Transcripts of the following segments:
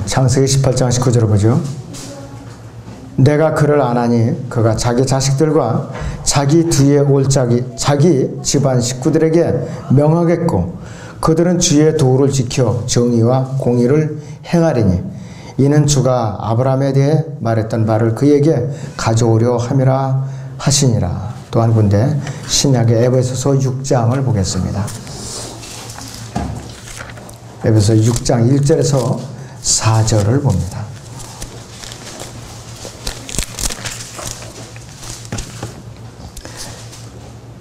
창세기 18장 19절을 보죠. 내가 그를 안하니 그가 자기 자식들과 자기 뒤에 올 자기 집안 식구들에게 명하겠고 그들은 주의 도를 지켜 정의와 공의를 행하리니 이는 주가 아브라함에 대해 말했던 바를 그에게 가져오려 함이라 하시니라. 또 한 군데 신약의 에베소서 6장을 보겠습니다. 에베소서 6장 1절에서 4절을 봅니다.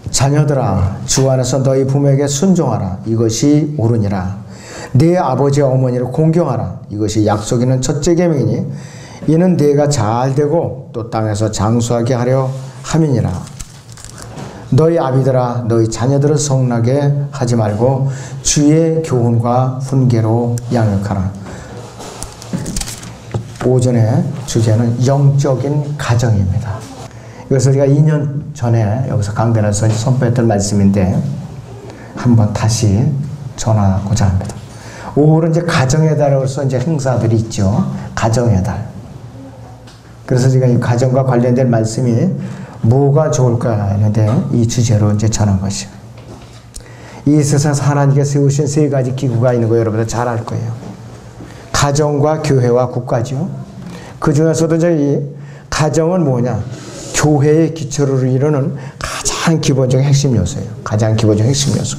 자녀들아 주 안에서 너희 부모에게 순종하라. 이것이 옳으니라. 네 아버지와 어머니를 공경하라. 이것이 약속 있는 첫째 계명이니 이는 네가 잘되고 또 땅에서 장수하게 하려 함이니라. 너희 아비들아 너희 자녀들을 성나게 하지 말고 주의 교훈과 훈계로 양육하라. 오전의 주제는 영적인 가정입니다. 이것을 제가 2년 전에 여기서 강단에서 선포했던 말씀인데 한번 다시 전하고자 합니다. 5월은 이제 가정의 달로서 이제 행사들이 있죠. 가정의 달. 그래서 제가 이 가정과 관련된 말씀이 뭐가 좋을까 하는데 이 주제로 이제 전한 것이요. 이 세상에서 하나님께서 세우신 세 가지 기구가 있는 거 여러분들 잘 알 거예요. 가정과 교회와 국가죠. 그 중에서도 이제 이 가정은 뭐냐? 교회의 기초로 이루는 가장 기본적인 핵심 요소예요. 가장 기본적인 핵심 요소.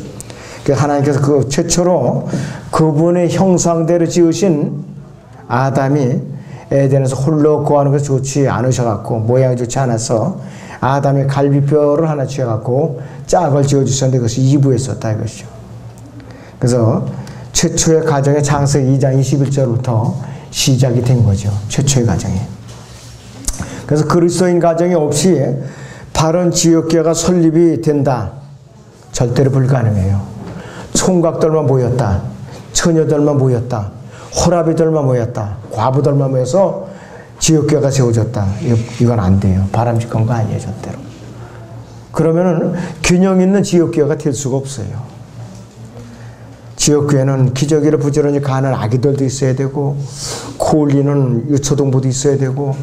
하나님께서 그 최초로 그분의 형상대로 지으신 아담이 에덴에서 홀로 거하는 것이 좋지 않으셔갖고 모양이 좋지 않아서 아담의 갈비뼈를 하나 취해갖고 짝을 지어주셨는데 그것이 이브에 썼다 이것이죠. 그래서 최초의 가정의 창세기 2장 21절부터 시작이 된 거죠. 최초의 가정이. 그래서 그리스도인 가정이 없이 바른 지역교회가 설립이 된다. 절대로 불가능해요. 총각들만 모였다. 처녀들만 모였다. 호라비들만 모였다. 과부들만 모여서 지역교회가 세워졌다. 이건 안 돼요. 바람직한 거 아니에요. 절대로. 그러면은 균형 있는 지역교회가 될 수가 없어요. 지역교회는 기저귀를 부지런히 가는 아기들도 있어야 되고 코 올리는 유초동부도 있어야 되고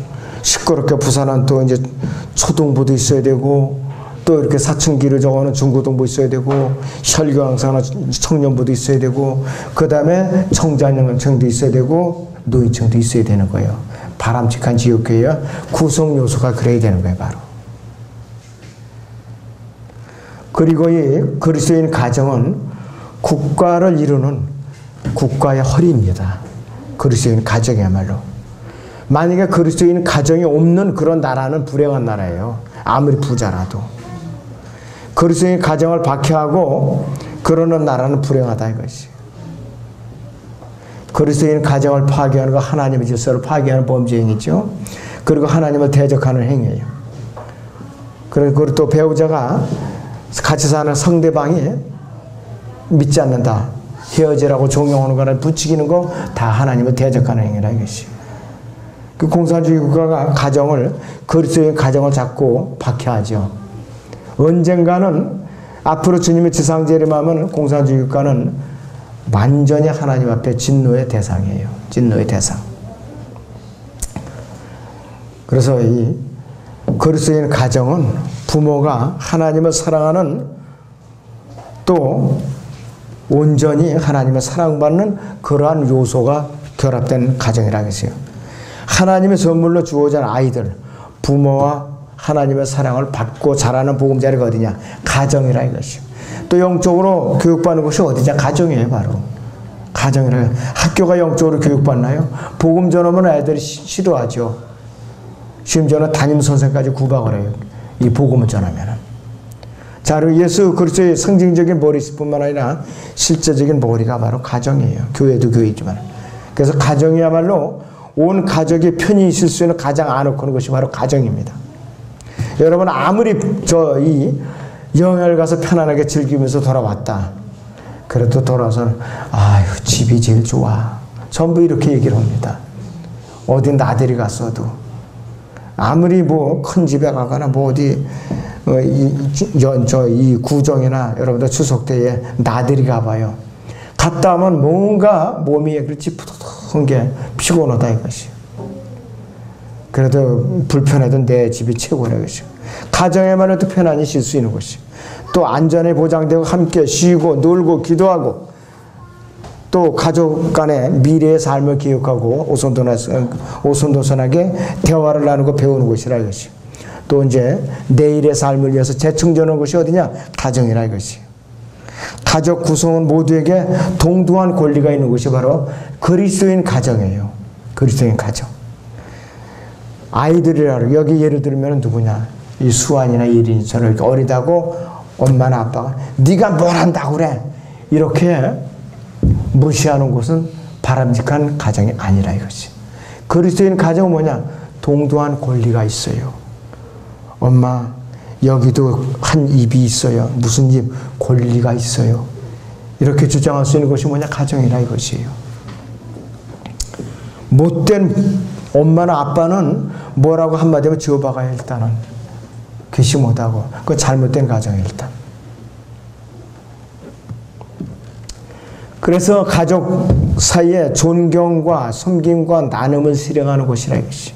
시끄럽게 부산은 또 이제 초동부도 있어야 되고 또 이렇게 사춘기를 정하는 중고등부 있어야 되고 혈교항사하는 청년부도 있어야 되고 그 다음에 청자년층도 있어야 되고 노인층도 있어야 되는 거예요. 바람직한 지역교회의 구성 요소가 그래야 되는 거예요. 바로. 그리고 이 그리스도인 가정은 국가를 이루는 국가의 허리입니다. 그리스도인 가정이야말로. 만약에 그리스도인 가정이 없는 그런 나라는 불행한 나라예요. 아무리 부자라도. 그리스도인 가정을 박해하고 그러는 나라는 불행하다 이것이. 그리스도인 가정을 파괴하는 거 하나님의 질서를 파괴하는 범죄 행위죠. 그리고 하나님을 대적하는 행위예요. 그리고 또 배우자가 같이 사는 상대방이 믿지 않는다. 헤어지라고 종용하는 거나 부추기는 거 다 하나님을 대적하는 행위라 이것이. 그 공산주의 국가가 가정을 그리스도인 가정을 자꾸 박해하죠. 언젠가는 앞으로 주님의 지상 재림하면 공산주의 국가는 완전히 하나님 앞에 진노의 대상이에요. 진노의 대상. 그래서 이 그리스도인 가정은 부모가 하나님을 사랑하는 또 온전히 하나님을 사랑받는 그러한 요소가 결합된 가정이라고 했어요. 하나님의 선물로 주어진 아이들, 부모와 하나님의 사랑을 받고 자라는 보금자리가 어디냐? 가정이라 이것이요. 또 영적으로 교육받는 곳이 어디냐? 가정이에요, 바로. 가정이라. 학교가 영적으로 교육받나요? 복음 전하면 애들이 싫어하죠. 심지어는 담임 선생까지 구박을 해요. 이 복음을 전하면은. 자, 그리고 예수 그리스도의 상징적인 머리뿐만 아니라 실제적인 머리가 바로 가정이에요. 교회도 교회이지만. 그래서 가정이야말로 온 가족이 편히 있을 수 있는 가장 아늑한 것이 바로 가정입니다. 여러분 아무리 이 여행을 가서 편안하게 즐기면서 돌아왔다. 그래도 돌아와서는 아유 집이 제일 좋아. 전부 이렇게 얘기를 합니다. 어디 나들이 갔어도 아무리 뭐 큰 집에 가거나 뭐 어디 이 구정이나 여러분들 추석 때에 나들이 가봐요. 갔다 오면 뭔가 몸이 그렇지 한 게 피곤하다 이것이. 그래도 불편해도 내 집이 최고라 이것이. 가정에만 해도 편안히 쉴 수 있는 것이. 또 안전에 보장되고 함께 쉬고 놀고 기도하고 또 가족 간의 미래의 삶을 기억하고 오손도손하게 대화를 나누고 배우는 것이라 이것이. 또 이제 내일의 삶을 위해서 재충전하는 것이 어디냐? 가정이라 이것이. 가족 구성원 모두에게 동등한 권리가 있는 것이 바로 그리스도인 가정이에요. 그리스도인 가정. 아이들이라 여기 예를 들면 누구냐? 이 수환이나 예린이처럼 이렇게 어리다고 엄마나 아빠가 네가 뭘 한다고 그래? 이렇게 무시하는 것은 바람직한 가정이 아니라 이것이. 그리스도인 가정은 뭐냐? 동등한 권리가 있어요. 엄마 여기도 한 입이 있어요. 무슨 입? 권리가 있어요. 이렇게 주장할 수 있는 것이 뭐냐? 가정이라 이것이에요. 못된 엄마나 아빠는 뭐라고 한마디 하면 지어박아요. 일단은 귀시 못하고. 그거 잘못된 가정이에요. 일단. 그래서 가족 사이에 존경과 섬김과 나눔을 실행하는 것이라 이것이.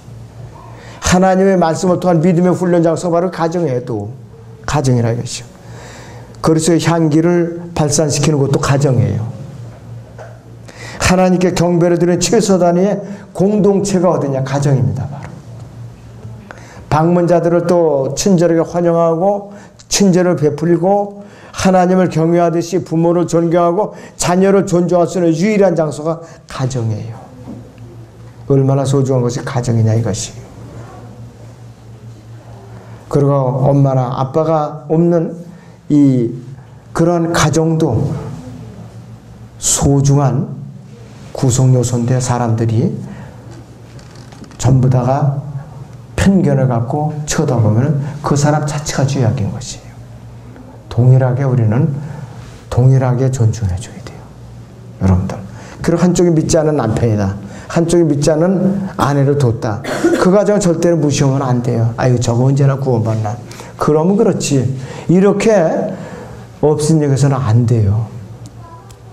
하나님의 말씀을 통한 믿음의 훈련 장소가 바로 가정이에요. 또 가정이라 이것이요. 그리스도의 향기를 발산시키는 것도 가정이에요. 하나님께 경배를 드리는 최소 단위의 공동체가 어디냐? 가정입니다. 바로. 방문자들을 또 친절하게 환영하고 친절을 베풀고 하나님을 경외하듯이 부모를 존경하고 자녀를 존중할 수 있는 유일한 장소가 가정이에요. 얼마나 소중한 것이 가정이냐 이것이. 그리고 엄마나 아빠가 없는 그런 가정도 소중한 구성요소인데 사람들이 전부 다가 편견을 갖고 쳐다보면 그 사람 자체가 죄악인 것이에요. 동일하게 우리는 동일하게 존중해 줘야 돼요. 여러분들. 그리고 한쪽이 믿지 않는 남편이다. 한쪽이 믿지 않는 아내를 뒀다. 그 가정을 절대로 무시하면 안 돼요. 아유 저거 언제나 구원받나. 그러면 그렇지. 이렇게 없은 얘기해서는 안 돼요.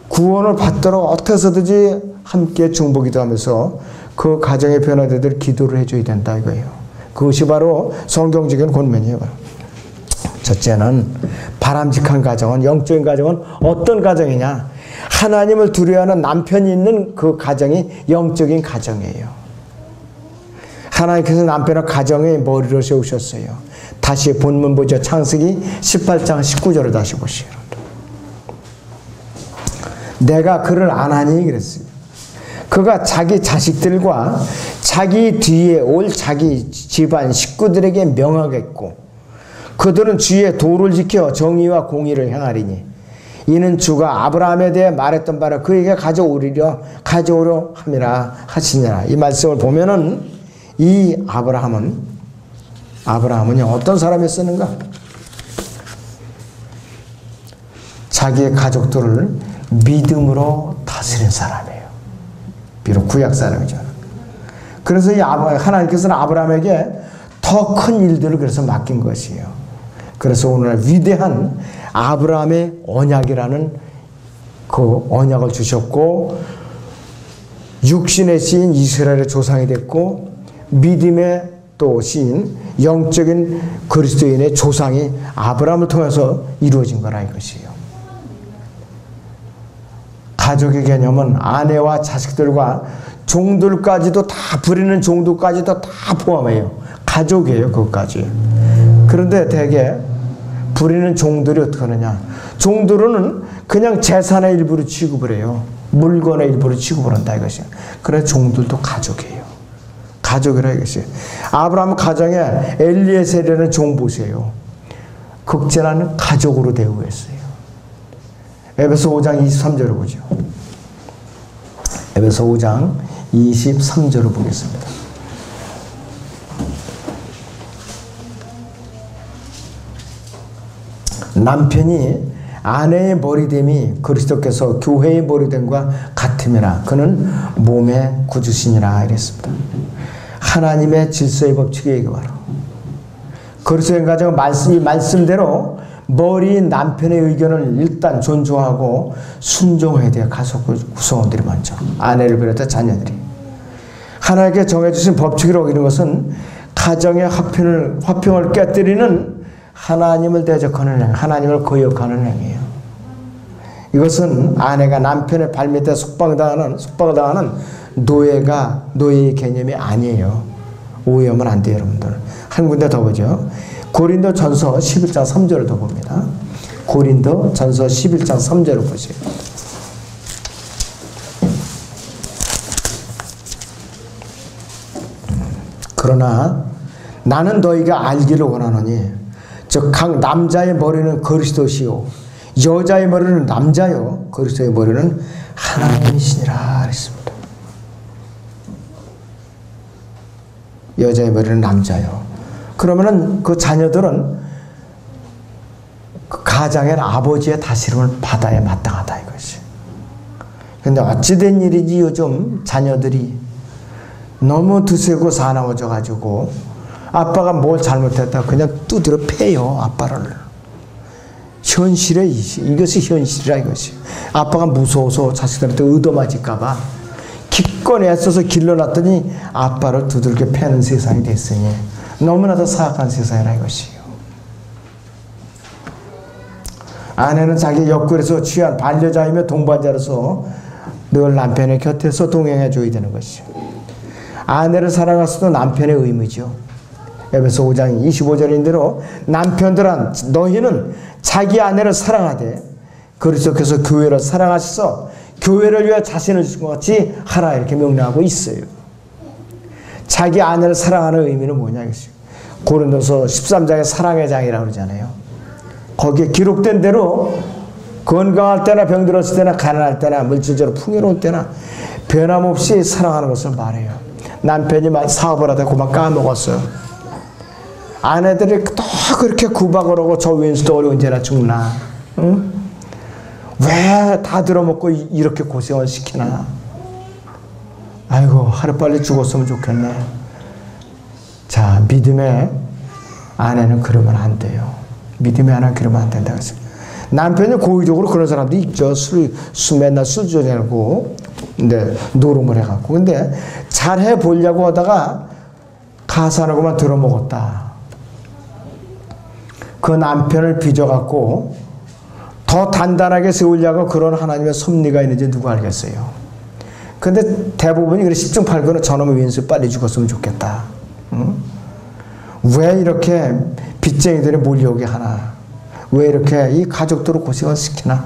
구원을 받도록 어떻게 해서든지 함께 중보기도 하면서 그 가정에 변화되도록 기도를 해줘야 된다 이거예요. 그것이 바로 성경적인 권면이에요. 첫째는 바람직한 가정은, 영적인 가정은 어떤 가정이냐? 하나님을 두려워하는 남편이 있는 그 가정이 영적인 가정이에요. 하나님께서 남편을 가정의 머리로 세우셨어요. 다시 본문 보죠. 창세기 18장 19절을 다시 보시죠. 내가 그를 안 하니 그랬어요. 그가 자기 자식들과 자기 뒤에 올 자기 집안 식구들에게 명하겠고 그들은 주의 도를 지켜 정의와 공의를 행하리니 이는 주가 아브라함에 대해 말했던 바를 그에게 가져오려 함이라 하시니라. 이 말씀을 보면은 이 아브라함은요 어떤 사람이었는가? 자기의 가족들을 믿음으로 다스린 사람이에요. 비록 구약 사람이죠. 그래서 하나님께서는 아브라함에게 더 큰 일들을 그래서 맡긴 것이에요. 그래서 오늘날 위대한 아브라함의 언약이라는 그 언약을 주셨고 육신의 씨인 이스라엘의 조상이 됐고 믿음의 또 씨인 영적인 그리스도인의 조상이 아브라함을 통해서 이루어진 거라 이것이에요. 가족의 개념은 아내와 자식들과 종들까지도 다 부리는 종들까지도 다 포함해요. 가족이에요. 그것까지. 그런데 대개 부리는 종들이 어떻게 하느냐. 종들은 그냥 재산의 일부를 취급을 해요. 물건의 일부를 취급을 한다 이것이에요. 그래서 종들도 가족이에요. 가족이라 이것이에요. 아브라함 가정에 엘리에셀이라는 종 보세요. 극진한 가족으로 대우했어요. 에베소 5장 23절을 보죠. 에베소 5장 23절을 보겠습니다. 남편이 아내의 머리됨이 그리스도께서 교회의 머리됨과 같음이라. 그는 몸의 구주시니라 이랬습니다. 하나님의 질서의 법칙이 이거 바로. 그리스도의 가정은 이 말씀대로 머리인 남편의 의견을 일단 존중하고 순종해야 돼요. 가족 구성원들이 먼저. 아내를 비롯해 자녀들이. 하나님께 정해주신 법칙을 어기는 것은 가정의 화평을 깨뜨리는 하나님을 대적하는 행위, 하나님을 거역하는 행위예요. 이것은 아내가 남편의 발밑에 속박당하는 노예의 개념이 아니에요. 오해하면 안 돼요, 여러분들. 한 군데 더 보죠. 고린도전서 11장 3절을 더 봅니다. 고린도전서 11장 3절을 보세요. 그러나 나는 너희가 알기를 원하노니 즉 각 남자의 머리는 그리스도시요 여자의 머리는 남자요 그리스도의 머리는 하나님이시니라 그랬습니다. 여자의 머리는 남자요. 그러면은 그 자녀들은 그 가장의 아버지의 다스림을 받아야 마땅하다 이것이. 근데 어찌된 일인지 요즘 자녀들이 너무 드세고 사나워져 가지고 아빠가 뭘 잘못했다 그냥 두드려 패요 아빠를. 현실에 이것이 현실이라 이것이. 아빠가 무서워서 자식들한테 얻어맞을까봐 기꺼이 애써서 길러놨더니 아빠를 두들겨 패는 세상이 됐으니 너무나도 사악한 세상이라 이것이요. 아내는 자기 옆구리에서 취한 반려자이며 동반자로서 늘 남편의 곁에서 동행해 줘야 되는 것이요. 아내를 사랑할 수도 남편의 의무죠. 에베소 5장 25절인 대로 남편들아 너희는 자기 아내를 사랑하되 그리스도께서 교회를 사랑하셔서 교회를 위해 자신을 주신 것 같이 하라 이렇게 명령하고 있어요. 자기 아내를 사랑하는 의미는 뭐냐 이것이요. 고린도서 13장에 사랑의 장이라고 그러잖아요. 거기에 기록된 대로 건강할 때나 병들었을 때나 가난할 때나 물질적으로 풍요로운 때나 변함없이 사랑하는 것을 말해요. 남편이 사업을 하다 그만 까먹었어요. 아내들이 또 그렇게 구박을 하고 저 왼수도 언제나 죽나? 응? 왜 다 들어먹고 이렇게 고생을 시키나? 아이고 하루빨리 죽었으면 좋겠네. 자, 믿음의 아내는 그러면 안 돼요. 믿음의 아내는 그러면 안 된다고 했어요. 남편이 고의적으로 그런 사람도 있죠. 맨날 술 줘내고 근데 노름을 해갖고 근데 잘 해보려고 하다가 가사하는 것만 들어먹었다. 그 남편을 빚어갖고 더 단단하게 세우려고 그런 하나님의 섭리가 있는지 누가 알겠어요. 근데 대부분이 그래 10중 8구는 저놈의 왼수 빨리 죽었으면 좋겠다. 응? 왜 이렇게 빚쟁이들이 몰려오게 하나? 왜 이렇게 이 가족들을 고생을 시키나?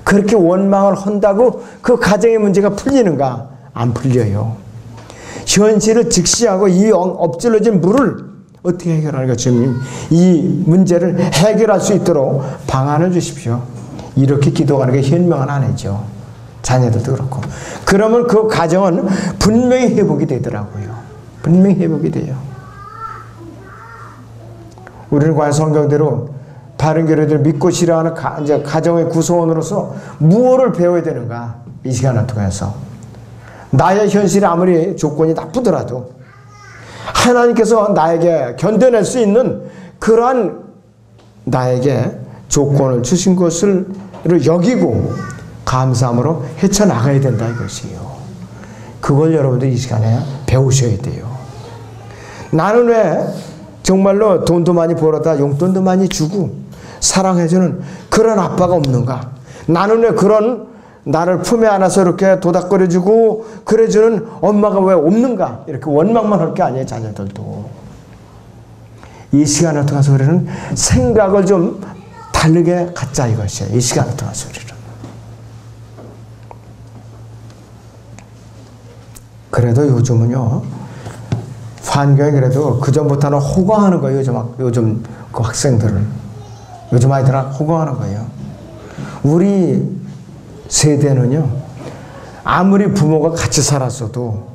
그렇게 원망을 한다고 그 가정의 문제가 풀리는가? 안 풀려요. 현실을 직시하고 이 엎질러진 물을 어떻게 해결하는가? 주님, 이 문제를 해결할 수 있도록 방안을 주십시오. 이렇게 기도하는 게 현명한 아내죠. 자녀들도 그렇고. 그러면 그 가정은 분명히 회복이 되더라고요. 분명히 회복이 돼요. 우리는 과연 성경대로 바른 교리를 믿고 싫어하는 가정의 구성원으로서 무엇을 배워야 되는가? 이 시간을 통해서. 나의 현실이 아무리 조건이 나쁘더라도 하나님께서 나에게 견뎌낼 수 있는 그러한 나에게 조건을 주신 것을 여기고 감사함으로 헤쳐나가야 된다 이것이에요. 그걸 여러분들 이 시간에 배우셔야 돼요. 나는 왜 정말로 돈도 많이 벌어다 용돈도 많이 주고 사랑해주는 그런 아빠가 없는가? 나는 왜 그런 나를 품에 안아서 이렇게 도닥거려주고 그래주는 엄마가 왜 없는가? 이렇게 원망만 할 게 아니에요. 자녀들도. 이 시간을 통해서 우리는 생각을 좀 다르게 갖자 이것이에요. 이 시간을 통해서 우리는. 그래도 요즘은요. 환경이 그래도 그전부터는 호강하는 거예요. 요즘 그 학생들을. 요즘 아이들은 호강하는 거예요. 우리 세대는요. 아무리 부모가 같이 살았어도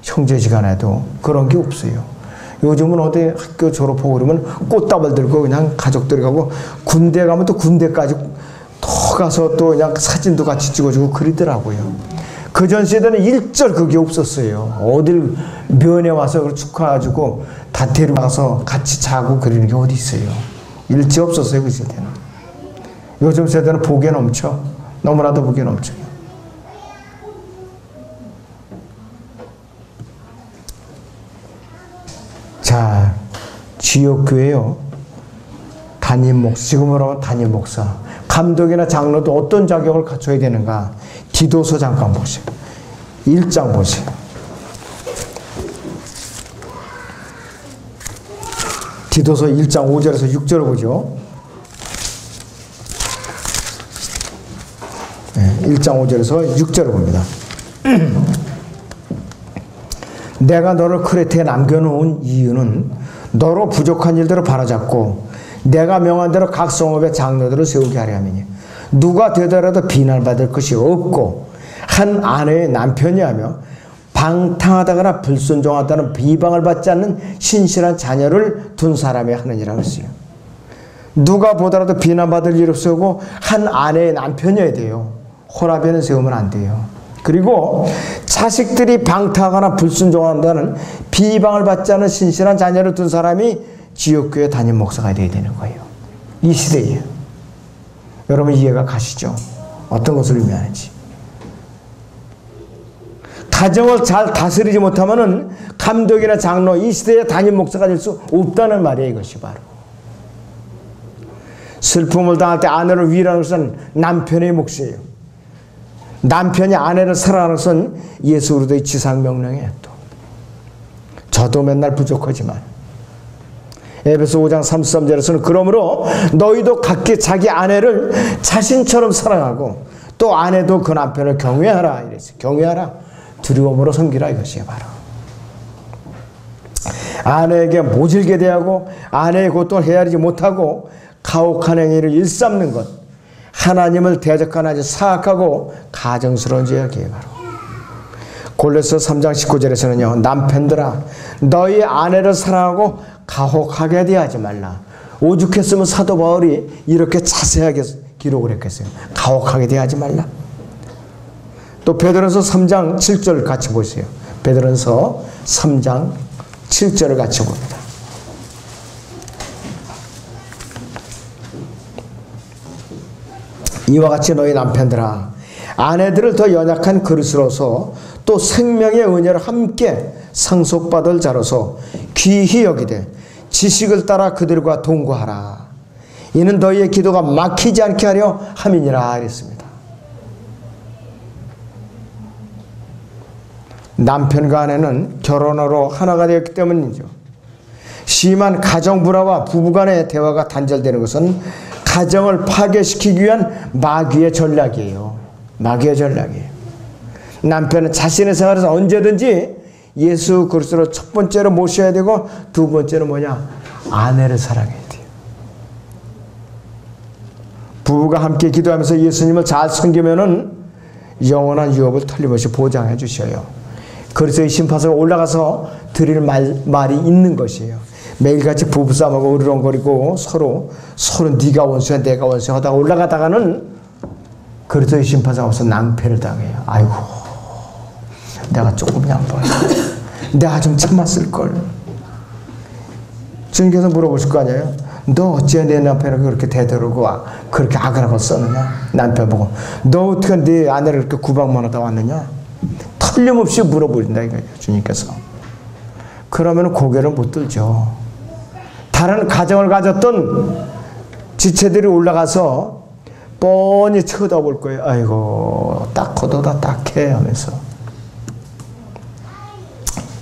형제지간에도 그런 게 없어요. 요즘은 어디 학교 졸업하고 그러면 꽃다발 들고 그냥 가족들이 가고 군대 가면 또 군대까지 더 가서 또 그냥 사진도 같이 찍어주고 그러더라고요. 그전 시대는 일절 그게 없었어요. 어딜 면회 와서 축하해주고 다 데려가서 같이 자고 그러는 게 어디 있어요. 일체 없었어요. 그 시대는. 요즘 세대는 복에 넘쳐. 너무나도 복에 넘쳐요. 자, 지역교회요. 담임 목사, 지금으로 하면 담임 목사, 감독이나 장로도 어떤 자격을 갖춰야 되는가? 디도서 잠깐 보세요. 1장 보세요. 디도서 1장 5절에서 6절을 보죠. 1장 5절에서 6절을 봅니다. 내가 너를 크레테에 남겨놓은 이유는 너로 부족한 일들을 바로잡고 내가 명한 대로 각 성읍의 장로들을 세우게 하려 함이니 누가 되더라도 비난받을 것이 없고 한 아내의 남편이 하며 방탕하다거나 불순종하다는 비방을 받지 않는 신실한 자녀를 둔 사람이 하느니라 했어요. 누가 보더라도 비난받을 일 없고 한 아내의 남편이어야 돼요. 호라비는 세우면 안 돼요. 그리고 자식들이 방탕하거나 불순종한다는 비방을 받지 않은 신실한 자녀를 둔 사람이 지역교회 담임 목사가 되어야 되는 거예요. 이 시대에. 여러분 이해가 가시죠? 어떤 것을 의미하는지. 가정을 잘 다스리지 못하면은 감독이나 장로, 이 시대의 담임 목사가 될 수 없다는 말이에요. 이것이 바로. 슬픔을 당할 때 아내를 위로하는 것은 남편의 몫이에요. 남편이 아내를 사랑하는 것은 예수 그리스도의 지상명령이에요. 또 저도 맨날 부족하지만 에베소 5장 33절에서는 그러므로 너희도 각기 자기 아내를 자신처럼 사랑하고 또 아내도 그 남편을 경외하라 이랬어요. 경외하라. 두려움으로 섬기라 이것이에요. 바로 아내에게 모질게 대하고 아내의 고통을 헤아리지 못하고 가혹한 행위를 일삼는 것, 하나님을 대적하는 아주 사악하고 가증스러운 죄악이에요. 바로 골로새 3장 19절에서는요. 남편들아 너희 아내를 사랑하고 가혹하게 대하지 말라. 오죽했으면 사도 바울이 이렇게 자세하게 기록을 했겠어요. 가혹하게 대하지 말라. 또 베드로서 3장 7절 같이 보세요. 베드로서 3장 7절을 같이 봅니다. 이와 같이 너희 남편들아 아내들을 더 연약한 그릇으로서 또 생명의 은혜를 함께 상속받을 자로서 귀히 여기되 지식을 따라 그들과 동거하라. 이는 너희의 기도가 막히지 않게 하려 함이니라 이랬습니다. 남편과 아내는 결혼으로 하나가 되었기 때문이죠. 심한 가정 불화와 부부간의 대화가 단절되는 것은 가정을 파괴시키기 위한 마귀의 전략이에요. 마귀의 전략이에요. 남편은 자신의 생활에서 언제든지 예수 그리스도를 첫 번째로 모셔야 되고 두 번째는 뭐냐? 아내를 사랑해야 돼요. 부부가 함께 기도하면서 예수님을 잘 섬기면은 영원한 유업을 틀림없이 보장해 주셔요. 그리스도의 심판서가 올라가서 드릴 말이 있는 것이에요. 매일같이 부부싸움하고 으르렁거리고 서로 네가 원수야 내가 원수야 하다가 올라가다가는 그리스도의 심판서가 와서 낭패를 당해요. 아이고 내가 조금 양보해. 내가 좀 참았을걸. 주님께서 물어보실 거 아니에요? 너 어찌 내 남편을 그렇게 대들고 그렇게 악을 하고 썼느냐? 남편 보고 너 어떻게 네 아내를 그렇게 구박만 하다 왔느냐? 틀림없이 물어보신다 이거예요. 주님께서. 그러면 고개를 못 들죠. 다른 가정을 가졌던 지체들이 올라가서 뻔히 쳐다볼 거예요. 아이고 딱하다 딱해 하면서.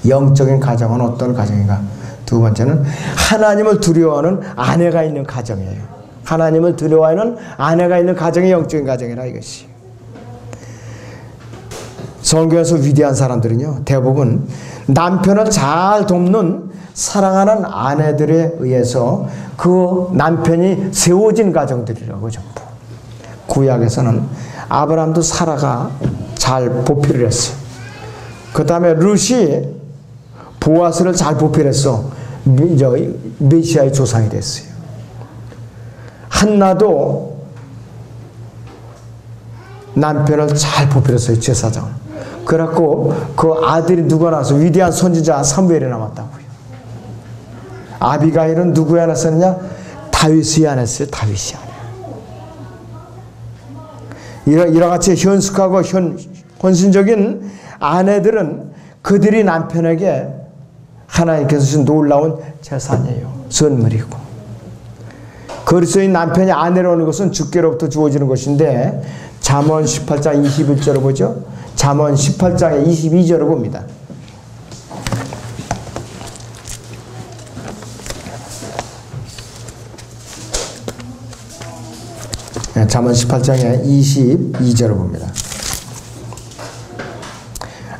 영적인 가정은 어떤 가정인가? 두 번째는 하나님을 두려워하는 아내가 있는 가정이에요. 하나님을 두려워하는 아내가 있는 가정이 영적인 가정이라 이것이. 성경에서 위대한 사람들은요 대부분 남편을 잘 돕는 사랑하는 아내들에 의해서 그 남편이 세워진 가정들이라고 전부. 구약에서는 아브라함도 사라가 잘 보필을 했어요. 그 다음에 룻이 보아스를 잘 보필했어. 메시아의 조상이 됐어요. 한나도 남편을 잘 보필했어요. 제사장을. 그래갖고 그 아들이 누가 나와서 위대한 선지자 사무엘이 남았다고요. 아비가일은 누구에 안았었느냐? 다윗이 안았어요. 다윗이 안에. 이와 같이 현숙하고 헌신적인 아내들은 그들이 남편에게 하나님께서 주신 놀라운 재산이에요. 선물이고. 그리스도인 남편이 아내로 오는 것은 주께로부터 주어지는 것인데 잠언 18장 21절을 보죠. 잠언 18장의 22절을 봅니다. 잠언 18장의 22절을 봅니다.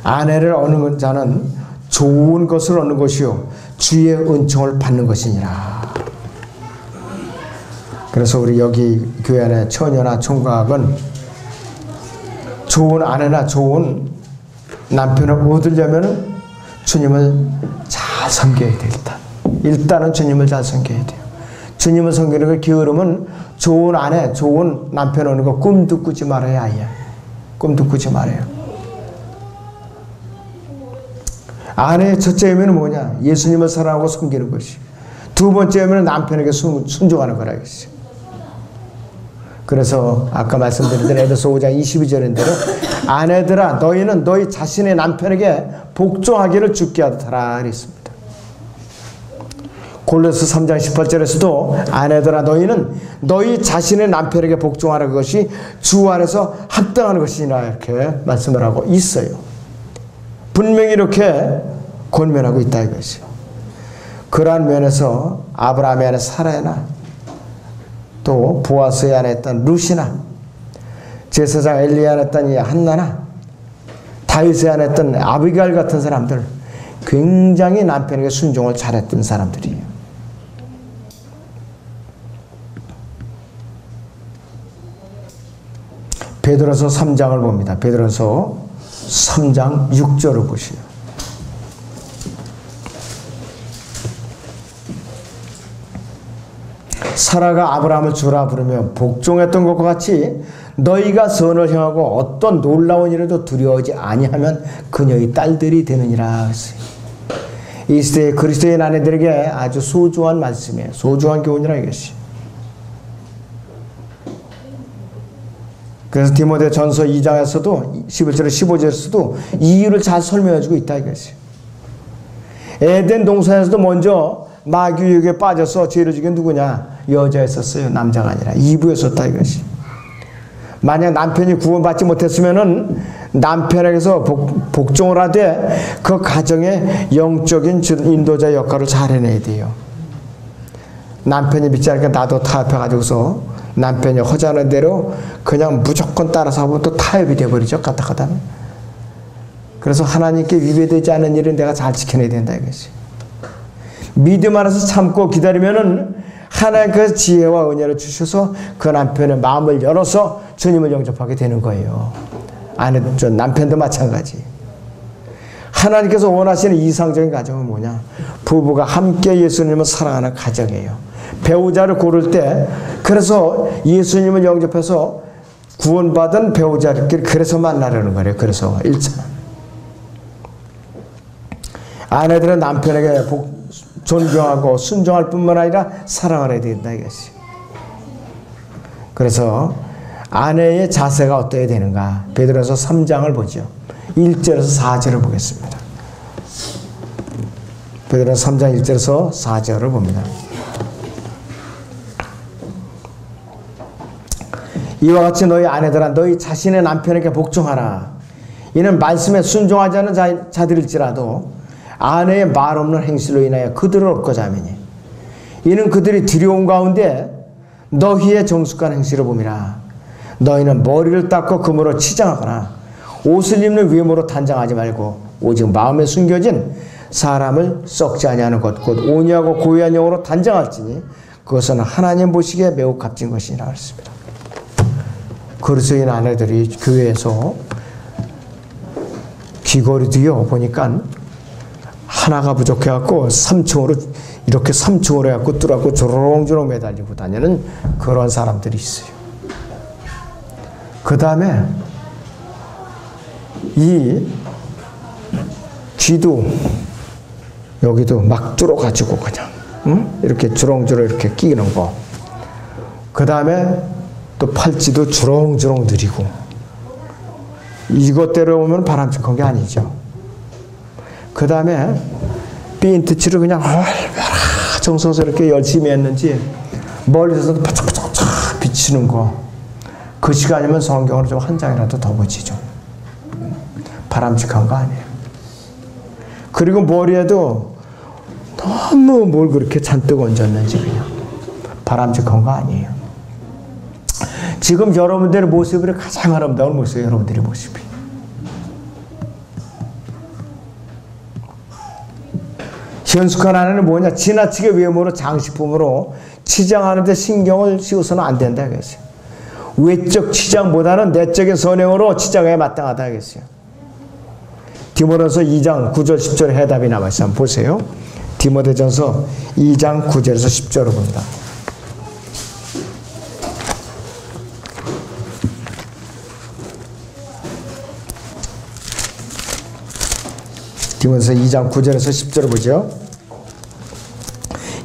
아내를 얻는 자는 좋은 것을 얻는 것이요 주의 은총을 받는 것이니라. 그래서 우리 여기 교회 안에 처녀나 총각은 좋은 아내나 좋은 남편을 얻으려면 주님을 잘 섬겨야 돼. 일단은 주님을 잘 섬겨야 돼요. 주님을 섬기는 그 게으름은 좋은 아내, 좋은 남편 오는 거 꿈도 꾸지 말아요. 아예 꿈도 꾸지 말아요. 아내의 첫째 의미는 뭐냐? 예수님을 사랑하고 섬기는 것이. 두 번째 의미는 남편에게 순종하는 거라겠어요. 그래서 아까 말씀드린 대로 에베소 5장 22절인대로 아내들아 너희는 너희 자신의 남편에게 복종하기를 주께 하더라 그랬습니다. 골로새 3장 18절에서도 아내들아 너희는 너희 자신의 남편에게 복종하는 것이 주 안에서 합당한 것이니라 이렇게 말씀을 하고 있어요. 분명히 이렇게 권면하고 있다 이것이. 그러한 면에서 아브라함의 아내 사라나 또 보아스의 안에 있던 루시나 제사장 엘리야 안에 있던 이 한나나 다윗의 안에 있던 아비가일 같은 사람들 굉장히 남편에게 순종을 잘했던 사람들이에요. 베드로서 3장을 봅니다. 베드로서 3장 6절을 보시요. 사라가 아브라함을 주라 부르며 복종했던 것과 같이 너희가 선을 행하고 어떤 놀라운 일에도 두려워하지 아니하면 그녀의 딸들이 되느니라. 이 시대의 그리스도인 아내들에게 아주 소중한 말씀이에요. 소중한 교훈이라 이것이. 그래서 디모데 전서 2장에서도 11절 15절에서도 이 이유를 잘 설명해주고 있다 이것이. 에덴 동산에서도 먼저 마귀 유혹에 빠져서 죄를 지은 누구냐? 여자였었어요. 남자가 아니라 이브였었다 이것이. 만약 남편이 구원받지 못했으면은 남편에게서 복종을 하되 그 가정의 영적인 인도자 역할을 잘 해내야 돼요. 남편이 믿지 않으니까 나도 타협해가지고서 남편이 허자는 대로 그냥 무조건 따라서 하면 또 타협이 돼버리죠. 까딱하다. 그래서 하나님께 위배되지 않은 일은 내가 잘 지켜내야 된다 이것이. 믿음 안에서 참고 기다리면은 하나님께서 지혜와 은혜를 주셔서 그 남편의 마음을 열어서 주님을 영접하게 되는 거예요. 남편도 마찬가지. 하나님께서 원하시는 이상적인 가정은 뭐냐? 부부가 함께 예수님을 사랑하는 가정이에요. 배우자를 고를 때 그래서 예수님을 영접해서 구원받은 배우자들끼리 그래서 만나려는 거예요. 그래서 1차. 아내들은 남편에게 존경하고 순종할 뿐만 아니라 사랑을 해야 된다 이것이. 그래서 아내의 자세가 어떠해야 되는가? 베드로서 3장을 보죠. 1절에서 4절을 보겠습니다. 베드로서 3장 1절에서 4절을 봅니다. 이와 같이 너희 아내들아 너희 자신의 남편에게 복종하라. 이는 말씀에 순종하지 않은 자들일지라도 아내의 말 없는 행실로 인하여 그들을 얻고자 함이니 이는 그들이 두려운 가운데 너희의 정숙한 행실을 봄이라. 너희는 머리를 닦고 금으로 치장하거나 옷을 입는 외모로 단장하지 말고 오직 마음에 숨겨진 사람을 썩지 아니하는 것 곧 온유하고 고귀한 영으로 단장할지니 그것은 하나님 보시기에 매우 값진 것이니라 했습니다. 그리스도인 아내들이 교회에서 귀걸이 뒤에 보니까 하나가 부족해갖고 3층으로 이렇게 3층으로 해갖고 뚫어갖고 조롱조롱 매달리고 다니는 그런 사람들이 있어요. 그 다음에 이 귀도 여기도 막 뚫어가지고 그냥 이렇게 주렁주렁 이렇게 끼는 거. 그 다음에 또 팔찌도 주렁주렁 느리고 이것대로 오면 바람직한 게 아니죠. 그 다음에 핀트칠을 그냥 얼마나 정성스럽게 열심히 했는지 멀리서도 바짝바짝 비치는 거, 그 시간이면 성경으로 좀 한 장이라도 더 보지죠. 바람직한 거 아니에요. 그리고 머리에도 너무 뭘 그렇게 잔뜩 얹었는지 그냥 바람직한 거 아니에요. 지금 여러분들의 모습이 가장 아름다운 모습이에요. 여러분들의 모습이. 현숙한 아내는 뭐냐? 지나치게 외모로 장식품으로 치장하는 데 신경을 씌워서는 안 된다 하겠어요. 외적 치장보다는 내적인 선행으로 치장해야 마땅하다 하겠어요. 디모데전서 2장 9절 10절에 해답이 남아있어요. 한번 보세요. 디모데전서 2장 9절에서 10절을 봅니다. 디모데전서 2장 9절에서 10절을 보죠.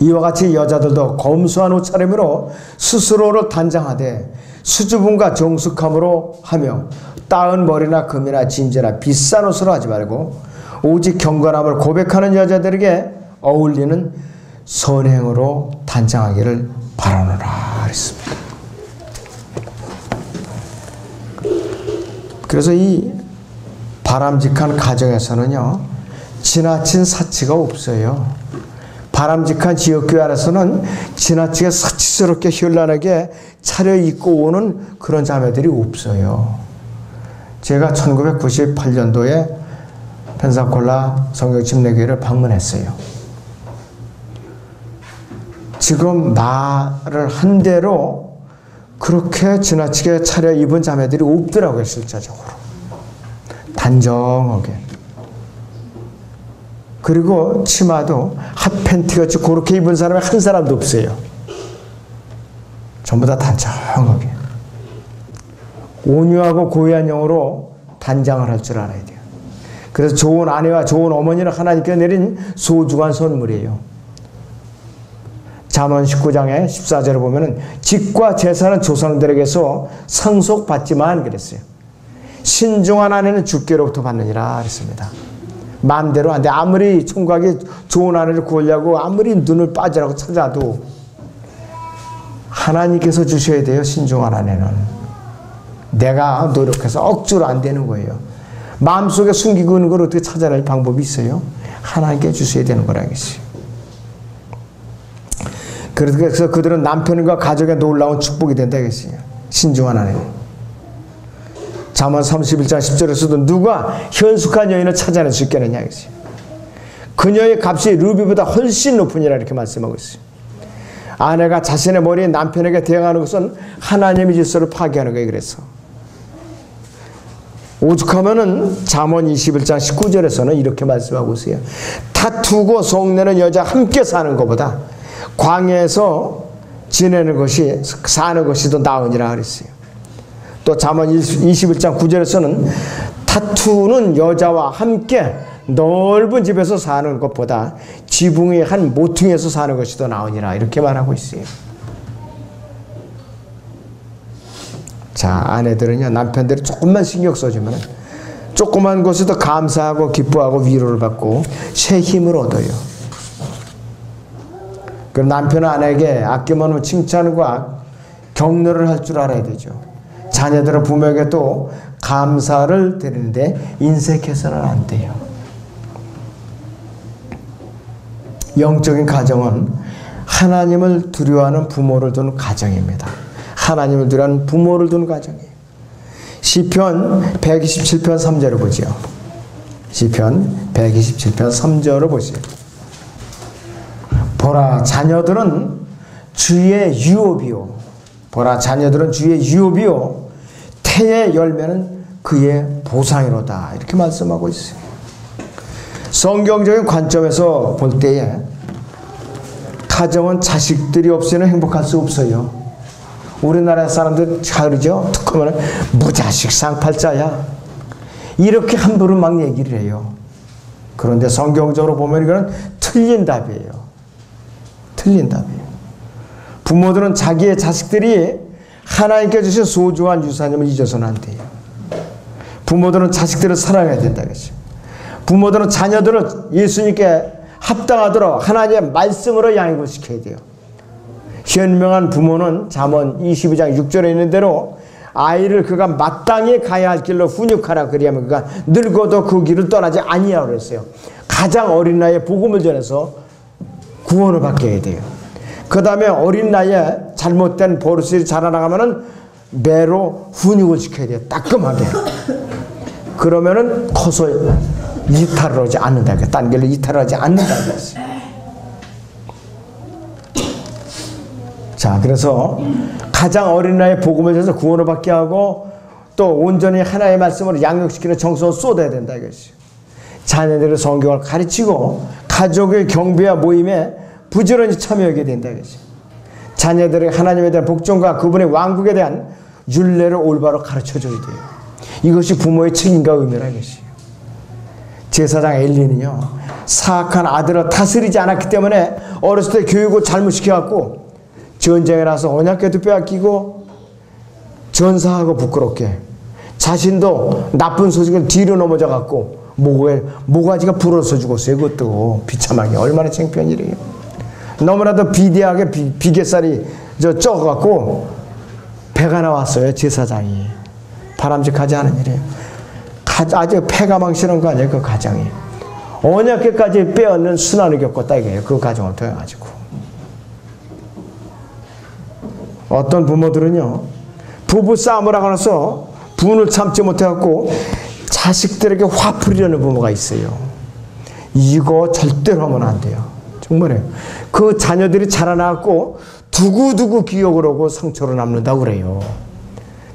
이와 같이 여자들도 검소한 옷차림으로 스스로를 단장하되 수줍음과 정숙함으로 하며 따은 머리나 금이나 진주나 비싼 옷으로 하지 말고 오직 경건함을 고백하는 여자들에게 어울리는 선행으로 단장하기를 바라노라 그랬습니다. 그래서 이 바람직한 가정에서는요, 지나친 사치가 없어요. 바람직한 지역교회 안에서는 지나치게 사치스럽게 현란하게 차려입고 오는 그런 자매들이 없어요. 제가 1998년도에 펜사콜라 성경침례교회를 방문했어요. 지금 말을 한 대로 그렇게 지나치게 차려입은 자매들이 없더라고요. 실제적으로. 단정하게. 그리고 치마도 핫팬티같이 그렇게 입은 사람이 한 사람도 없어요. 전부 다 단정하게. 온유하고 고귀한 영으로 단장을 할 줄 알아야 돼요. 그래서 좋은 아내와 좋은 어머니는 하나님께 내린 소중한 선물이에요. 잠언 19장의 14절을 보면은 집과 재산은 조상들에게서 상속받지만 그랬어요. 신중한 아내는 주께로부터 받느니라 그랬습니다. 마음대로 안 돼. 아무리 총각이 좋은 아내를 구하려고 아무리 눈을 빠지라고 찾아도 하나님께서 주셔야 돼요. 신중한 아내는. 내가 노력해서 억지로 안 되는 거예요. 마음속에 숨기고 있는 걸 어떻게 찾아낼 방법이 있어요? 하나님께 주셔야 되는 거라겠어요. 그래서 그들은 남편과 가족에 놀라운 축복이 된다겠어요. 신중한 아내는. 잠언 31장 10절에서도 누가 현숙한 여인을 찾아낼 수 있겠느냐 했어요. 그녀의 값이 루비보다 훨씬 높으니라 이렇게 말씀하고 있어요. 아내가 자신의 머리에 남편에게 대응하는 것은 하나님의 질서를 파괴하는 거예요. 그래서 오죽하면은 잠언 21장 19절에서는 이렇게 말씀하고 있어요. 다투고 속내는 여자 함께 사는 것보다 광야에서 지내는 것이 사는 것이 더 나으니라 그랬어요. 또 잠언 21장 9절에서는 다투는 여자와 함께 넓은 집에서 사는 것보다 지붕의 한 모퉁이에서 사는 것이 더 나으니라 이렇게 말하고 있어요. 자, 아내들은요, 남편들이 조금만 신경 써주면 조그만 것에도 감사하고 기뻐하고 위로를 받고 새 힘을 얻어요. 그럼 남편은 아내에게 아낌없는 칭찬과 격려를 할 줄 알아야 되죠. 자녀들은 부모에게 또 감사를 드리는데 인색해서는 안 돼요. 영적인 가정은 하나님을 두려워하는 부모를 두는 가정입니다. 하나님을 두려워하는 부모를 두는 가정이에요. 시편 127편 3절을 보죠. 시편 127편 3절을 보세요. 보라 자녀들은 주의 유업이요. 보라 자녀들은 주의 유업이요. 태의 열매는 그의 보상이로다. 이렇게 말씀하고 있어요. 성경적인 관점에서 볼 때에 가정은 자식들이 없이는 행복할 수 없어요. 우리나라 사람들 잘 그러죠? 특허면 무자식 상팔자야. 이렇게 함부로 막 얘기를 해요. 그런데 성경적으로 보면 이거는 틀린 답이에요. 틀린 답이에요. 부모들은 자기의 자식들이 하나님께 주신 소중한 유산임을 잊어서는 안 돼요. 부모들은 자식들을 사랑해야 된다겠죠. 부모들은 자녀들을 예수님께 합당하도록 하나님의 말씀으로 양육을 시켜야 돼요. 현명한 부모는 잠언 22장 6절에 있는 대로 아이를 그가 마땅히 가야 할 길로 훈육하라. 그리하면 그가 늙어도 그 길을 떠나지 아니하라 그랬어요. 가장 어린 나이에 복음을 전해서 구원을 받게 해야 돼요. 그 다음에 어린 나이에 잘못된 버릇이 자라나가면은 매로 훈육을 시켜야 돼요. 따끔하게. 그러면은 커서 이탈을 하지 않는다. 딴 길로 이탈을 하지 않는다. 자, 그래서 가장 어린 나이에 복음을 전해서 구원을 받게 하고 또 온전히 하나의 말씀으로 양육시키는 정성을 쏟아야 된다 이것이. 자녀들의 성경을 가르치고 가족의 경배와 모임에 부지런히 참여하게 된다 이것이. 자녀들의 하나님에 대한 복종과 그분의 왕국에 대한 율례를 올바로 가르쳐줘야 돼요. 이것이 부모의 책임과 의무라 이것이. 제사장 엘리는요, 사악한 아들을 다스리지 않았기 때문에 어렸을 때 교육을 잘못시켜갖고 전쟁에 나서 언약궤도 빼앗기고 전사하고 부끄럽게 자신도 나쁜 소식을 뒤로 넘어져 갖고 모가지가 부러져 죽었어요. 그것도 비참하게. 얼마나 창피한 일이에요. 너무나도 비대하게 비계살이 쪄갖고 배가 나왔어요. 제사장이. 바람직하지 않은 일이에요. 아주 패가 망치는 거 아니에요. 그 가정이. 언약궤까지 빼앗는 순환을 겪었다 이거예요. 그 가정을 통해 가지고. 어떤 부모들은요, 부부 싸움을 하고 나서 분을 참지 못해갖고 자식들에게 화풀이하는 부모가 있어요. 이거 절대로 하면 안 돼요. 정말이에요. 그 자녀들이 자라나갖고 두고두고 기억을 하고 상처로 남는다고 그래요.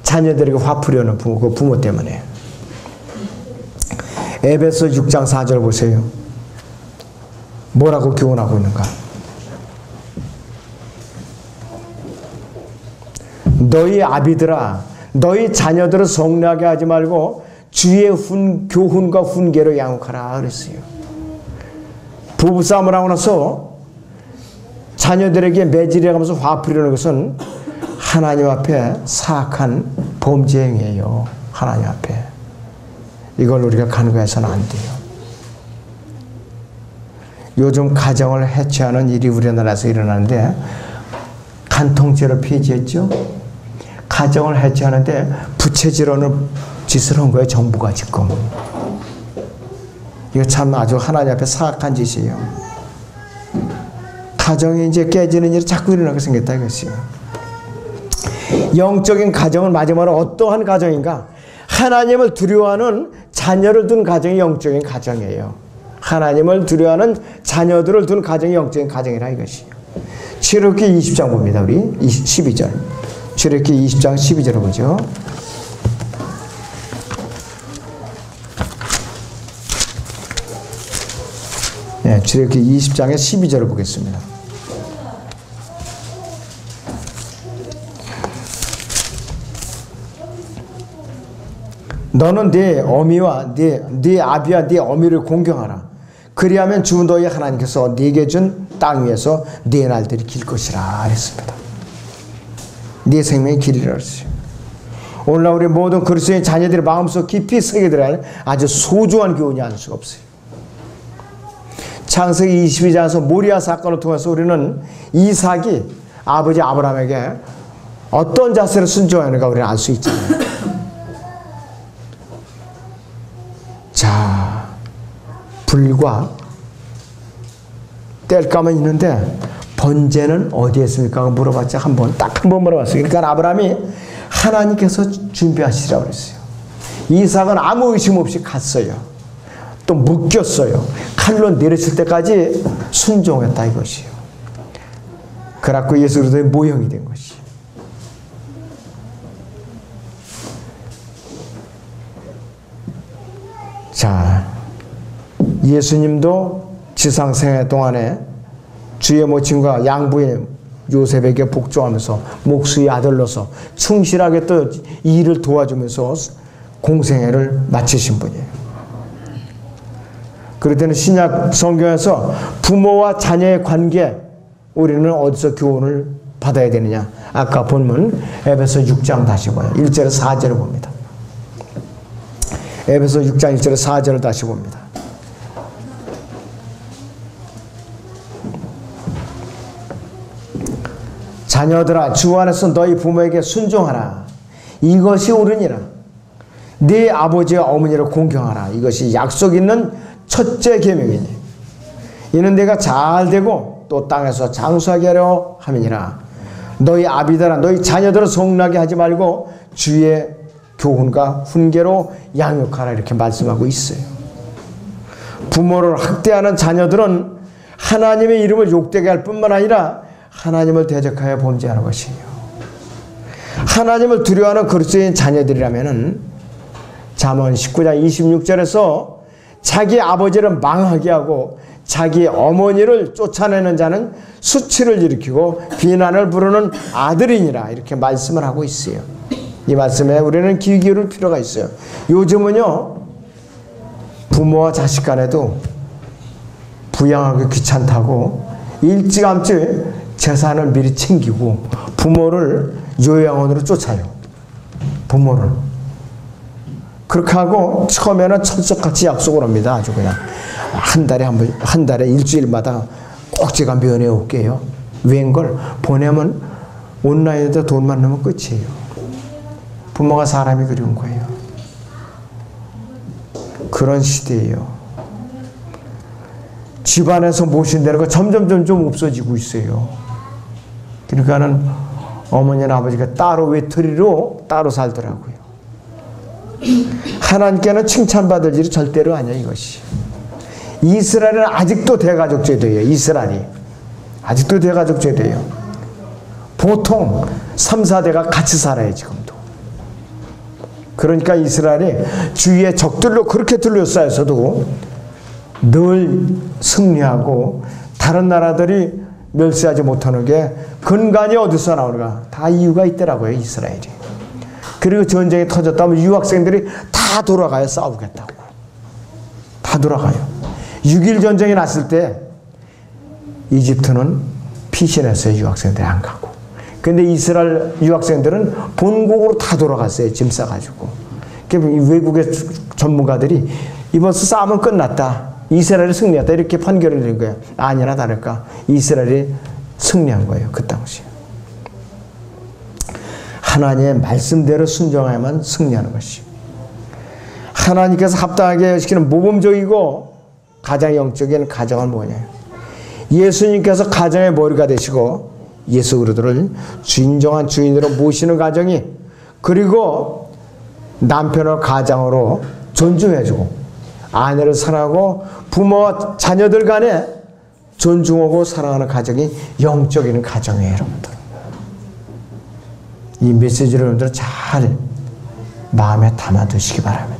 자녀들에게 화풀이하는 부모, 그 부모 때문에. 에베소 6장 4절 보세요. 뭐라고 교훈하고 있는가? 너희 아비들아, 너희 자녀들을 성나게 하지 말고 주의 교훈과 훈계로 양육하라 그랬어요. 부부싸움을 하고 나서 자녀들에게 매질해가면서 화풀이하는 것은 하나님 앞에 사악한 범죄 행위예요. 하나님 앞에. 이걸 우리가 간과해서는 안 돼요. 요즘 가정을 해체하는 일이 우리나라에서 일어나는데 간통죄를 폐지했죠. 가정을 해체하는데 부채질하는 짓을 한 거예요. 정부가 지금. 이거 참 아주 하나님 앞에 사악한 짓이에요. 가정이 이제 깨지는 일이 자꾸 일어나게 생겼다 이것이에요. 영적인 가정은 마지막으로 어떠한 가정인가? 하나님을 두려워하는 자녀를 둔 가정이 영적인 가정이에요. 하나님을 두려워하는 자녀들을 둔 가정이 영적인 가정이라 이것이에요. 출애굽기 20장 봅니다. 우리 12절. 출애굽기 20장 12절을 보죠. 네, 출애굽기 20장의 12절을 보겠습니다. 너는 네 어미와 네 아비와 네 어미를 공경하라. 그리하면 주 너희 하나님께서 네게 준 땅 위에서 네 날들이 길 것이라 그랬습니다. 네 생명의 길이라 그랬어요. 오늘날 우리 모든 그리스도인 자녀들의 마음속 깊이 새겨 들어야 할 아주 소중한 교훈이 아닐 수가 없어요. 창세기 22장에서 모리아 사건을 통해서 우리는 이삭이 아버지 아브라함에게 어떤 자세를 순종하는가 우리는 알 수 있잖아요. 자, 불과 뗄감은 있는데 번제는 어디에 있습니까? 물어봤자 딱 한 번 물어봤어요. 그러니까 아브라함이 하나님께서 준비하시라고 그랬어요. 이삭은 아무 의심 없이 갔어요. 또 묶였어요. 칼로 내렸을 때까지 순종했다 이것이에요. 그래갖고 예수 그리스도의 모형이 된 것이에요. 자, 예수님도 지상생애 동안에 주의 모친과 양부의 요셉에게 복종하면서 목수의 아들로서 충실하게 또 일을 도와주면서 공생애를 마치신 분이에요. 그럴 때는 신약 성경에서 부모와 자녀의 관계 우리는 어디서 교훈을 받아야 되느냐? 아까 본문 에베소 6장 다시 봐요. 1절에 4절을 봅니다. 에베소 6장 1절에 4절을 다시 봅니다. 자녀들아 주 안에서 너희 부모에게 순종하라. 이것이 옳으니라. 네 아버지와 어머니를 공경하라. 이것이 약속 있는 첫째 계명이니 이는 내가 잘 되고 또 땅에서 장수하게 하려 함이니라. 너희 아비들아 너희 자녀들을 성나게 하지 말고 주의 교훈과 훈계로 양육하라. 이렇게 말씀하고 있어요. 부모를 학대하는 자녀들은 하나님의 이름을 욕되게 할 뿐만 아니라 하나님을 대적하여 범죄하는 것이에요. 하나님을 두려워하는 그리스도인 자녀들이라면 잠언 19장 26절에서 자기 아버지를 망하게 하고 자기 어머니를 쫓아내는 자는 수치를 일으키고 비난을 부르는 아들이니라. 이렇게 말씀을 하고 있어요. 이 말씀에 우리는 귀 기울일 필요가 있어요. 요즘은요 부모와 자식 간에도 부양하기 귀찮다고 일찌감치 재산을 미리 챙기고 부모를 요양원으로 쫓아요. 부모를 그렇게 하고 처음에는 철석같이 약속을 합니다. 아주 그냥 한 달에 일주일마다 꼭 제가 면회 올게요. 웬걸 보내면 온라인에다 돈만 넣으면 끝이에요. 부모가 사람이 그리운 거예요. 그런 시대예요. 집안에서 모신다는 거 점점 없어지고 있어요. 그러니까는 어머니나 아버지가 따로 외톨이로 따로 살더라고요. 하나님께는 칭찬받을 일이 절대로 아니야 이것이. 이스라엘은 아직도 대가족 제도예요. 이스라엘이 아직도 대가족 제도예요. 보통 3, 4대가 같이 살아요 지금도. 그러니까 이스라엘이 주위의 적들로 그렇게 둘러싸여서도 늘 승리하고 다른 나라들이 멸시하지 못하는 게 근간이 어디서 나오는가? 다 이유가 있더라고요 이스라엘이. 그리고 전쟁이 터졌다면 유학생들이 다 돌아가요. 싸우겠다고. 다 돌아가요. 6.1 전쟁이 났을 때 이집트는 피신했어요. 유학생들이 안 가고. 근데 이스라엘 유학생들은 본국으로 다 돌아갔어요. 짐 싸가지고. 외국의 전문가들이 이번 싸움은 끝났다. 이스라엘이 승리했다. 이렇게 판결을 내린 거예요. 아니나 다를까. 이스라엘이 승리한 거예요. 그 당시에. 하나님의 말씀대로 순종해야만 승리하는 것이. 하나님께서 합당하게 시키는 모범적이고 가장 영적인 가정은 뭐냐. 예수님께서 가정의 머리가 되시고 예수 그리스도를 진정한 주인으로 모시는 가정이 그리고 남편을 가장으로 존중해주고 아내를 사랑하고 부모와 자녀들 간에 존중하고 사랑하는 가정이 영적인 가정이에요. 여러분들. 이 메시지를 여러분들 잘 마음에 담아두시기 바랍니다.